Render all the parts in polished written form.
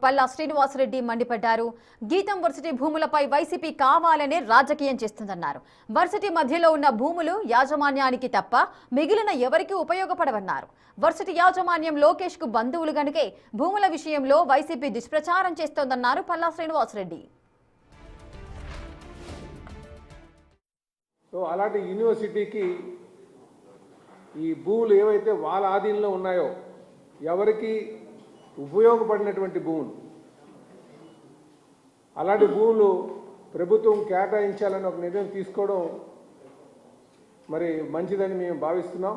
పల్లా శ్రీనివాసరెడ్డి మండిపడ్డారు. గీతం వర్సిటీ భూములపై వైసీపీ కావాలనే రాజకీయం చేస్తుందన్నారు. వర్సిటీ మధ్యలో ఉన్న భూములు యాజమాన్యానికి తప్ప మిగిలిన ఎవరికీ ఉపయోగపడవన్నారు. వర్సిటీ యాజమాన్యం లోకేష్ కు బంధువులు గనుకే భూముల విషయంలో వైసీపీ దుష్ప్రచారం చేస్తోందన్నారు పల్లా శ్రీనివాసరెడ్డి. అలాంటి యూనివర్సిటీకి ఈ భూములు ఏవైతే వాళ్ళ ఆధీనంలో ఉన్నాయో ఎవరికి ఉపయోగపడినటువంటి భూములు, అలాంటి భూములు ప్రభుత్వం కేటాయించాలని ఒక నిర్ణయం తీసుకోవడం మరి మంచిదని మేము భావిస్తున్నాం.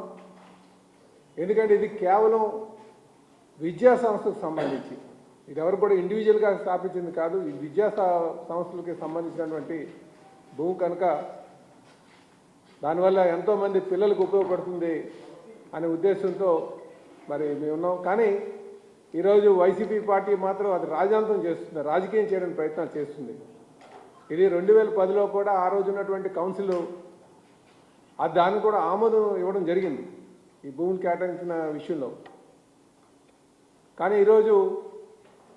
ఎందుకంటే ఇది కేవలం విద్యా సంస్థకు సంబంధించి, ఇది ఎవరు కూడా ఇండివిజువల్గా స్థాపించింది కాదు, ఈ విద్యా సంస్థలకి సంబంధించినటువంటి భూమి కనుక దానివల్ల ఎంతోమంది పిల్లలకు ఉపయోగపడుతుంది అనే ఉద్దేశంతో మరి మేము ఉన్నాం. కానీ ఈరోజు వైసీపీ పార్టీ మాత్రం అది రాజాంతం చేస్తుంది, రాజకీయం చేయడానికి ప్రయత్నం చేస్తుంది. ఇది 2010లో కూడా ఆ రోజు ఉన్నటువంటి కౌన్సిల్ దానికి కూడా ఆమోదం ఇవ్వడం జరిగింది ఈ భూములు కేటాయించిన విషయంలో. కానీ ఈరోజు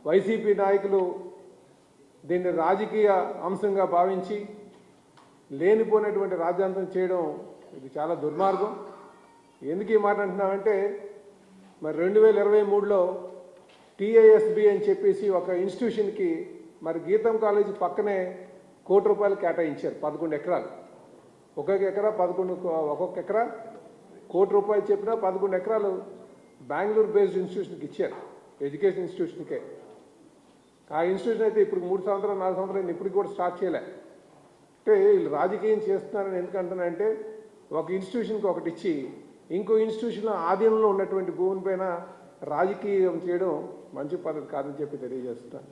వైసీపీ నాయకులు దీన్ని రాజకీయ అంశంగా భావించి లేనిపోయినటువంటి రాజ్యాంగం చేయడం ఇది చాలా దుర్మార్గం. ఎందుకు ఈ మాట అంటున్నామంటే, మరి 2023లో టీఐఎస్బి అని చెప్పేసి ఒక ఇన్స్టిట్యూషన్కి మరి గీతం కాలేజీ పక్కనే ₹1 కోటి కేటాయించారు. 11 ఎకరాలు, ఒక్కొక్క ఎకరా 11, ఒక్కొక్క ఎకరా ₹1 కోటి చెప్పినా 11 ఎకరాలు బెంగళూరు బేస్డ్ ఇన్స్టిట్యూషన్కి ఇచ్చారు, ఎడ్యుకేషన్ ఇన్స్టిట్యూషన్కే. ఆ ఇన్స్టిట్యూషన్ అయితే ఇప్పుడు 3 సంవత్సరాలు 4 సంవత్సరాలు ఇప్పటికి కూడా స్టార్ట్ చేయలే. అంటే వీళ్ళు రాజకీయం చేస్తున్నారని ఎందుకంటున్నారంటే, ఒక ఇన్స్టిట్యూషన్కి ఒకటి ఇచ్చి ఇంకో ఇన్స్టిట్యూషన్లో ఆధీనంలో ఉన్నటువంటి భూమి పైన రాజకీయం చేయడం మంచి పద్ధతి కాదని చెప్పి తెలియజేస్తున్నాను.